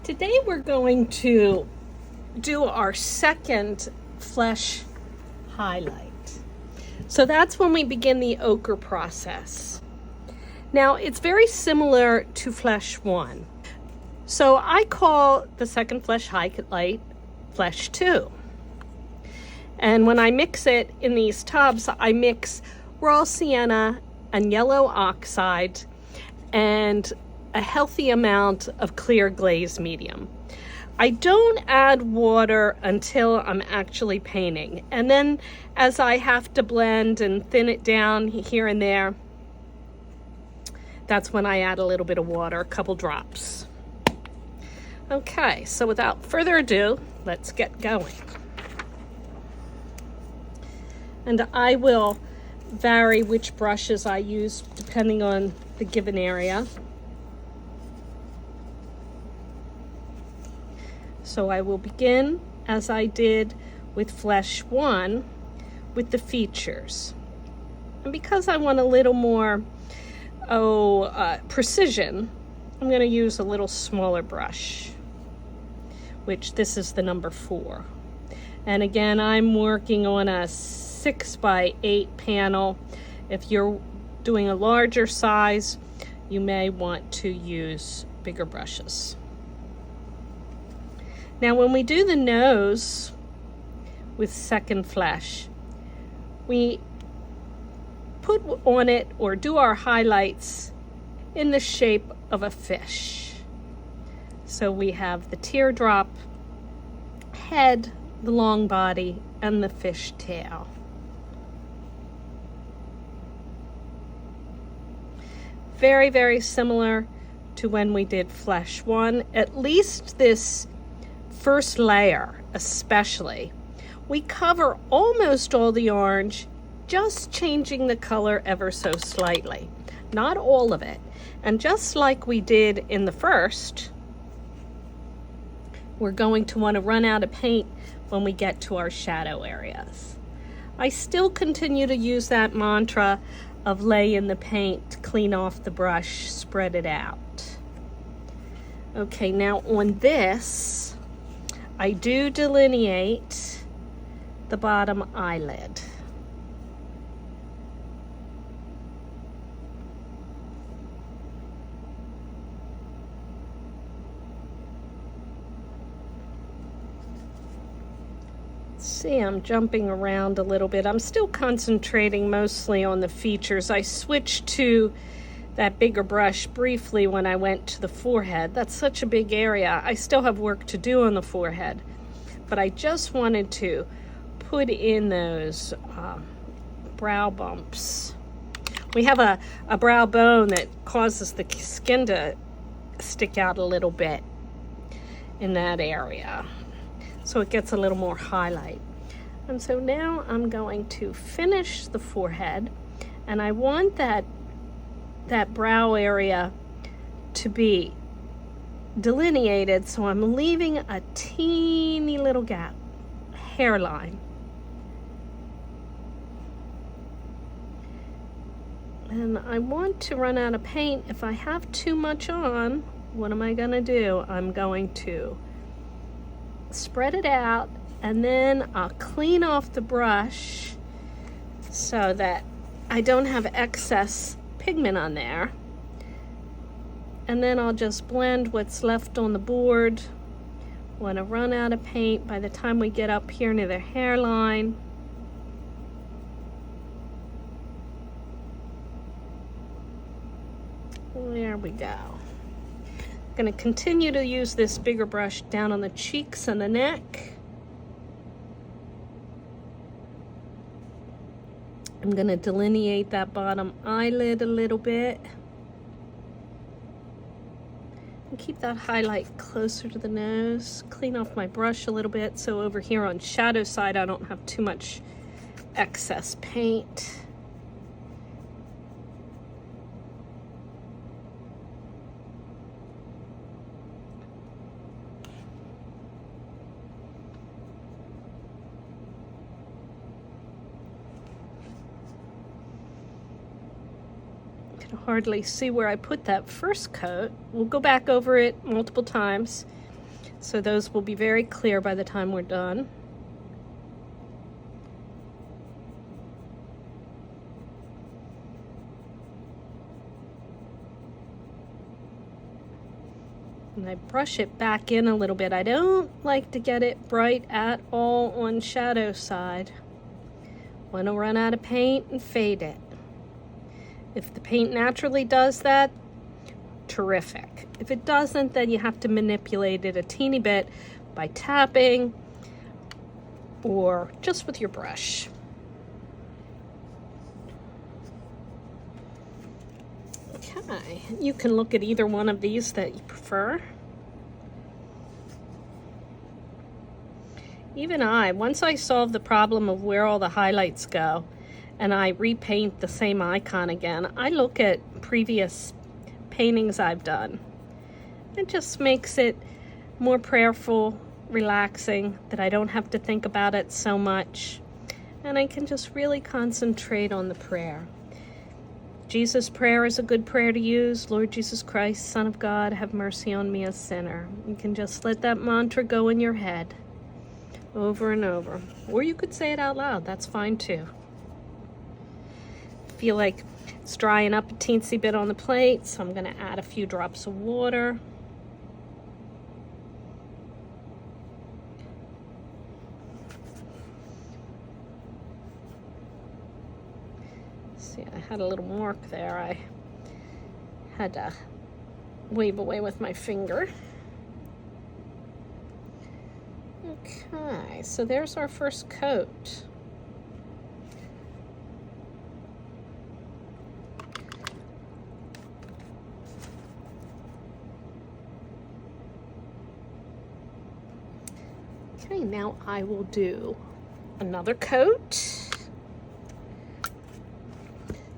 Today we're going to do our second flesh highlight. So that's when we begin the ochre process. Now it's very similar to flesh 1. So I call the second flesh highlight flesh 2. And when I mix it in these tubs, I mix raw sienna and yellow oxide and a healthy amount of clear glaze medium. I don't add water until I'm actually painting. And then as I have to blend and thin it down here and there, that's when I add a little bit of water, a couple drops. Okay, so without further ado, let's get going. And I will vary which brushes I use depending on the given area. So I will begin, as I did with flesh 1, with the features. And because I want a little more precision, I'm going to use a little smaller brush, which this is the number 4. And again, I'm working on a 6x8 panel. If you're doing a larger size, you may want to use bigger brushes. Now when we do the nose with second flesh, we put on it or do our highlights in the shape of a fish. So we have the teardrop head, the long body, and the fish tail. Very, very similar to when we did flesh 1, at least this first layer especially. We cover almost all the orange, just changing the color ever so slightly, not all of it. And just like we did in the first, we're going to want to run out of paint when we get to our shadow areas. I still continue to use that mantra of lay in the paint, clean off the brush, spread it out. Okay, now on this, I do delineate the bottom eyelid. See, I'm jumping around a little bit. I'm still concentrating mostly on the features. I switched to that bigger brush briefly when I went to the forehead. That's such a big area. I still have work to do on the forehead, but I just wanted to put in those brow bumps. We have a brow bone that causes the skin to stick out a little bit in that area, so it gets a little more highlight. And so now I'm going to finish the forehead, and I want that brow area to be delineated, so I'm leaving a teeny little gap, hairline. And I want to run out of paint. If I have too much on, what am I gonna do? I'm going to spread it out, and then I'll clean off the brush so that I don't have excess pigment on there. And then I'll just blend what's left on the board. Want to run out of paint by the time we get up here near the hairline. There we go. I'm going to continue to use this bigger brush down on the cheeks and the neck. I'm going to delineate that bottom eyelid a little bit. And keep that highlight closer to the nose. Clean off my brush a little bit so over here on shadow side I don't have too much excess paint. Hardly see where I put that first coat. We'll go back over it multiple times So those will be very clear by the time we're done. And I brush it back in a little bit. I don't like to get it bright at all on shadow side. Want to run out of paint and fade it. If the paint naturally does that, terrific. If it doesn't, then you have to manipulate it a teeny bit by tapping or just with your brush. Okay, you can look at either one of these that you prefer. Even once I solve the problem of where all the highlights go and I repaint the same icon again, I look at previous paintings I've done. It just makes it more prayerful, relaxing, that I don't have to think about it so much, and I can just really concentrate on the prayer. Jesus' prayer is a good prayer to use. Lord Jesus Christ, Son of God, have mercy on me, a sinner. You can just let that mantra go in your head over and over. Or you could say it out loud. That's fine too. Feel like it's drying up a teensy bit on the plate, so I'm going to add a few drops of water. See, I had a little mark there. I had to wave away with my finger. Okay, so there's our first coat. Okay, now I will do another coat.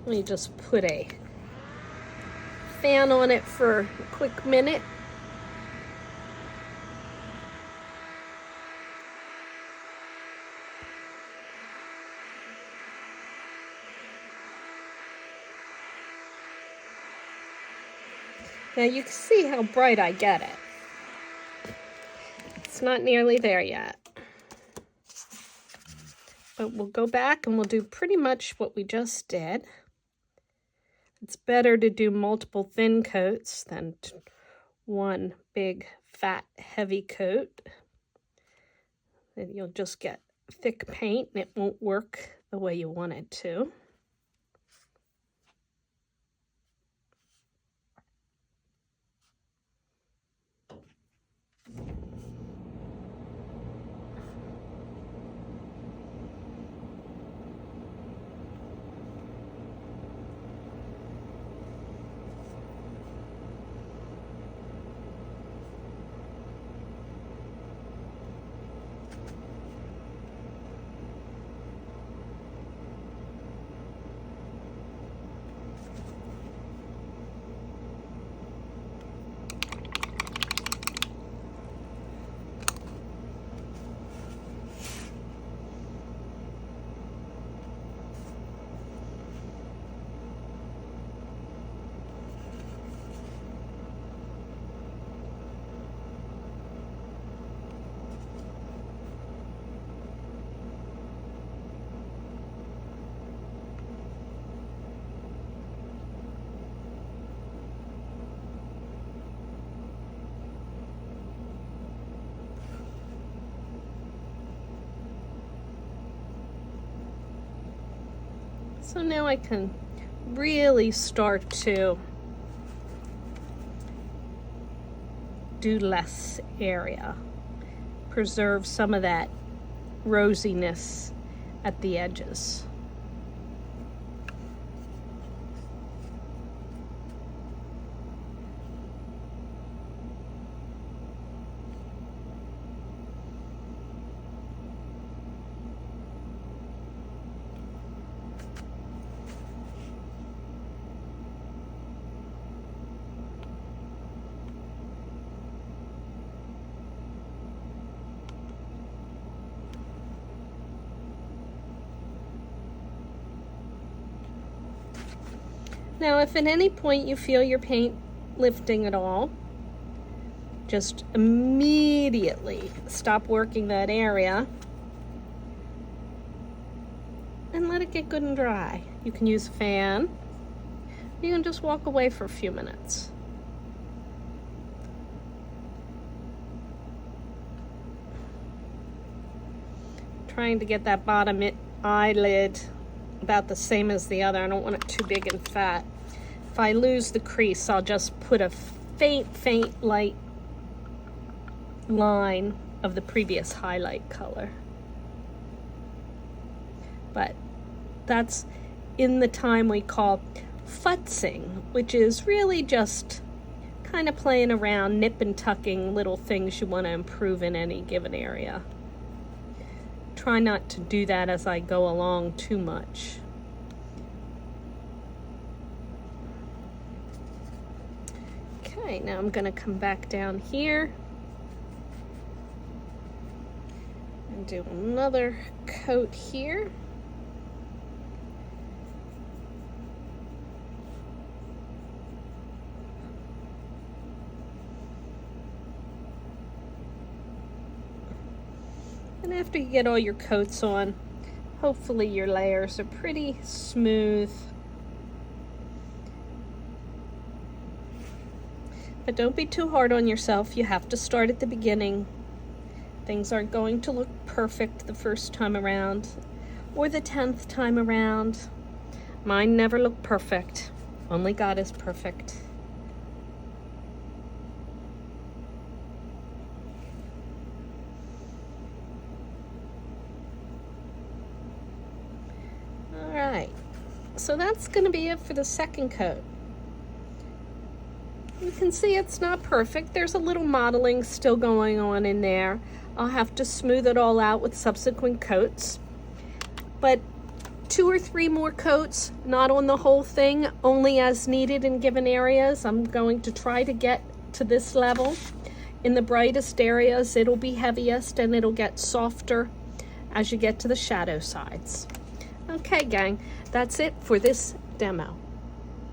Let me just put a fan on it for a quick minute. Now you can see how bright I get it. It's not nearly there yet. But we'll go back and we'll do pretty much what we just did. It's better to do multiple thin coats than one big, fat, heavy coat. Then you'll just get thick paint and it won't work the way you want it to. So now I can really start to do less area, preserve some of that rosiness at the edges. Now, if at any point you feel your paint lifting at all, just immediately stop working that area and let it get good and dry. You can use a fan. You can just walk away for a few minutes. Trying to get that bottom eyelid about the same as the other. I don't want it too big and fat. If I lose the crease, I'll just put a faint light line of the previous highlight color. But that's in the time we call futzing, which is really just kind of playing around, nip and tucking little things you want to improve in any given area. Try not to do that as I go along too much. Okay, now I'm going to come back down here and do another coat here. And after you get all your coats on, hopefully your layers are pretty smooth. But don't be too hard on yourself. You have to start at the beginning. Things aren't going to look perfect the first time around or the 10th time around. Mine never look perfect. Only God is perfect. Alright, so that's going to be it for the second coat. You can see it's not perfect. There's a little modeling still going on in there. I'll have to smooth it all out with subsequent coats. But 2 or 3 more coats, not on the whole thing, only as needed in given areas. I'm going to try to get to this level. In the brightest areas, it'll be heaviest and it'll get softer as you get to the shadow sides. Okay, gang, that's it for this demo.